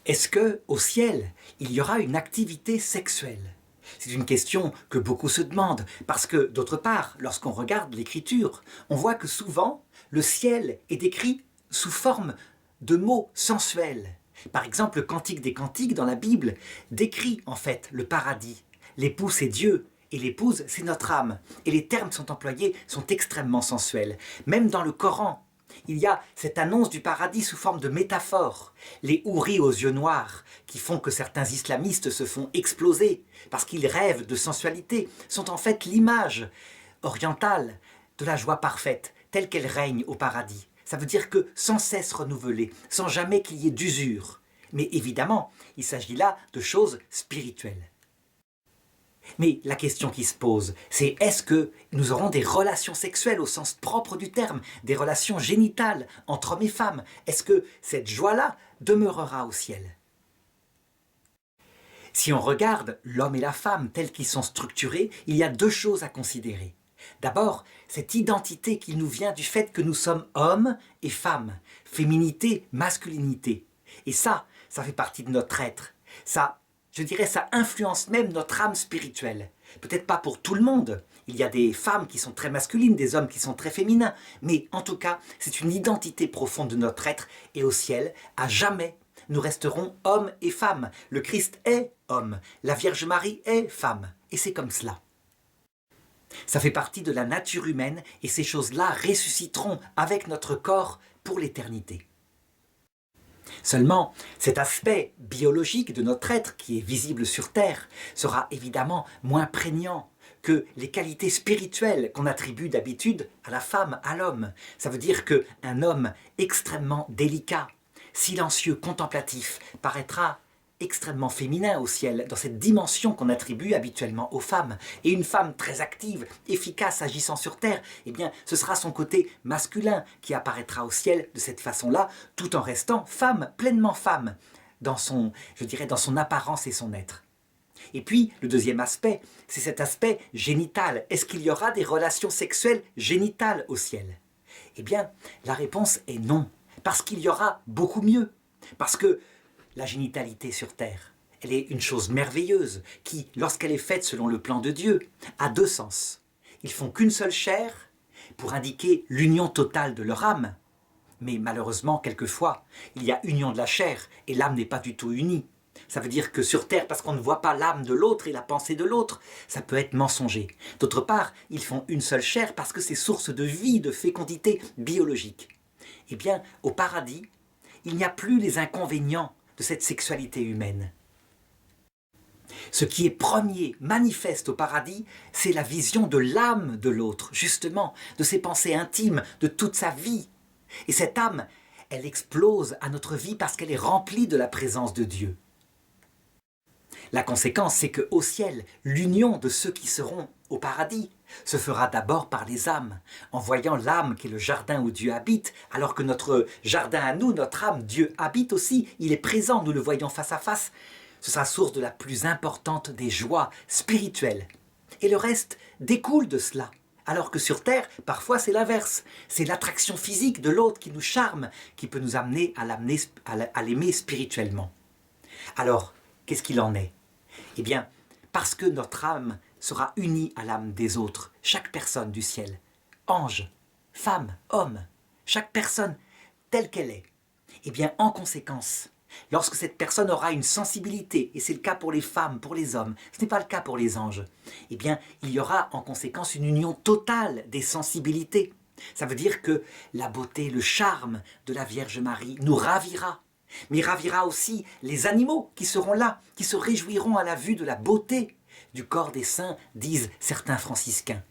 Est-ce que, au ciel, il y aura une activité sexuelle? C'est une question que beaucoup se demandent, parce que, d'autre part, lorsqu'on regarde l'Écriture, on voit que souvent, le ciel est décrit sous forme de mots sensuels. Par exemple, le Cantique des Cantiques dans la Bible décrit en fait le paradis. L'époux c'est Dieu, et l'épouse c'est notre âme. Et les termes sont employés sont extrêmement sensuels. Même dans le Coran, il y a cette annonce du paradis sous forme de métaphore. Les houris aux yeux noirs, qui font que certains islamistes se font exploser, parce qu'ils rêvent de sensualité, sont en fait l'image orientale de la joie parfaite, telle qu'elle règne au paradis. Ça veut dire que sans cesse renouvelée, sans jamais qu'il y ait d'usure. Mais évidemment, il s'agit là de choses spirituelles. Mais la question qui se pose, c'est est-ce que nous aurons des relations sexuelles au sens propre du terme, des relations génitales entre hommes et femmes? Est-ce que cette joie-là demeurera au ciel? Si on regarde l'homme et la femme tels qu'ils sont structurés, il y a deux choses à considérer. D'abord, cette identité qui nous vient du fait que nous sommes hommes et femmes, féminité, masculinité. Et ça fait partie de notre être. Ça influence même notre âme spirituelle. Peut-être pas pour tout le monde. Il y a des femmes qui sont très masculines, des hommes qui sont très féminins. Mais en tout cas, c'est une identité profonde de notre être. Et au ciel, à jamais, nous resterons hommes et femmes. Le Christ est homme. La Vierge Marie est femme. Et c'est comme cela. Ça fait partie de la nature humaine et ces choses-là ressusciteront avec notre corps pour l'éternité. Seulement, cet aspect biologique de notre être qui est visible sur Terre sera évidemment moins prégnant que les qualités spirituelles qu'on attribue d'habitude à la femme, à l'homme. Ça veut dire qu'un homme extrêmement délicat, silencieux, contemplatif, paraîtra extrêmement féminin au ciel, dans cette dimension qu'on attribue habituellement aux femmes. Et une femme très active, efficace, agissant sur terre, eh bien, ce sera son côté masculin qui apparaîtra au ciel de cette façon-là, tout en restant femme, pleinement femme, dans son apparence et son être. Et puis, le deuxième aspect, c'est cet aspect génital. Est-ce qu'il y aura des relations sexuelles génitales au ciel? Eh bien, la réponse est non, parce qu'il y aura beaucoup mieux. Parce que la génitalité sur Terre, elle est une chose merveilleuse qui, lorsqu'elle est faite selon le plan de Dieu, a deux sens. Ils font qu'une seule chair pour indiquer l'union totale de leur âme. Mais malheureusement, quelquefois, il y a union de la chair et l'âme n'est pas du tout unie. Ça veut dire que sur Terre, parce qu'on ne voit pas l'âme de l'autre et la pensée de l'autre, ça peut être mensonger. D'autre part, ils font une seule chair parce que c'est source de vie, de fécondité biologique. Eh bien, au paradis, il n'y a plus les inconvénients de cette sexualité humaine. Ce qui est premier, manifeste au paradis, c'est la vision de l'âme de l'autre, justement, de ses pensées intimes, de toute sa vie. Et cette âme, elle explose à notre vie parce qu'elle est remplie de la présence de Dieu. La conséquence, c'est qu'au ciel, l'union de ceux qui seront au paradis se fera d'abord par les âmes, en voyant l'âme qui est le jardin où Dieu habite, alors que notre jardin à nous, notre âme, Dieu habite aussi, il est présent, nous le voyons face à face. Ce sera source de la plus importante des joies spirituelles. Et le reste découle de cela. Alors que sur Terre, parfois c'est l'inverse. C'est l'attraction physique de l'autre qui nous charme, qui peut nous amener à l'aimer spirituellement. Alors, qu'est-ce qu'il en est? Eh bien, parce que notre âme sera unie à l'âme des autres, chaque personne du ciel, ange, femme, homme, chaque personne telle qu'elle est, eh bien, en conséquence, lorsque cette personne aura une sensibilité, et c'est le cas pour les femmes, pour les hommes, ce n'est pas le cas pour les anges, eh bien, il y aura en conséquence une union totale des sensibilités. Ça veut dire que la beauté, le charme de la Vierge Marie nous ravira. Mais il ravira aussi les animaux qui seront là, qui se réjouiront à la vue de la beauté du corps des saints, disent certains franciscains.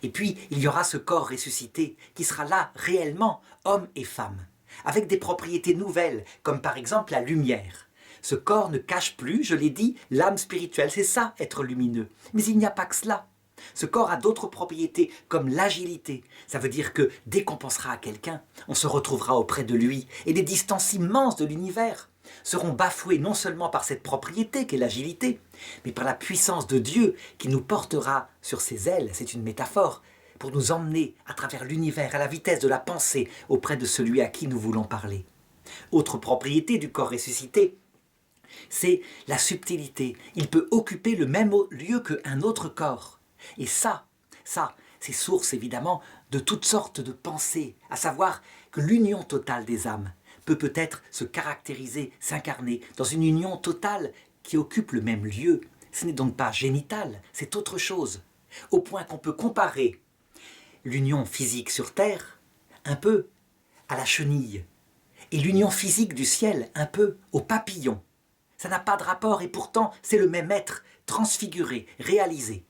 Et puis, il y aura ce corps ressuscité qui sera là réellement, homme et femme, avec des propriétés nouvelles, comme par exemple la lumière. Ce corps ne cache plus, je l'ai dit, l'âme spirituelle, c'est ça, être lumineux. Mais il n'y a pas que cela. Ce corps a d'autres propriétés, comme l'agilité. Ça veut dire que dès qu'on pensera à quelqu'un, on se retrouvera auprès de lui. Et les distances immenses de l'univers seront bafouées non seulement par cette propriété qu'est l'agilité, mais par la puissance de Dieu qui nous portera sur ses ailes, c'est une métaphore, pour nous emmener à travers l'univers, à la vitesse de la pensée, auprès de celui à qui nous voulons parler. Autre propriété du corps ressuscité, C'est la subtilité. Il peut occuper le même lieu qu'un autre corps. Et ça, c'est source évidemment de toutes sortes de pensées, à savoir que l'union totale des âmes peut peut-être se caractériser, s'incarner dans une union totale qui occupe le même lieu. Ce n'est donc pas génital, c'est autre chose. Au point qu'on peut comparer l'union physique sur Terre un peu à la chenille et l'union physique du ciel un peu au papillon. Ça n'a pas de rapport et pourtant c'est le même être, transfiguré, réalisé.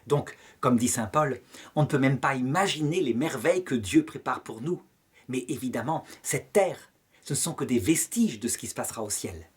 Donc, comme dit saint Paul, on ne peut même pas imaginer les merveilles que Dieu prépare pour nous. Mais évidemment, cette terre, ce ne sont que des vestiges de ce qui se passera au ciel.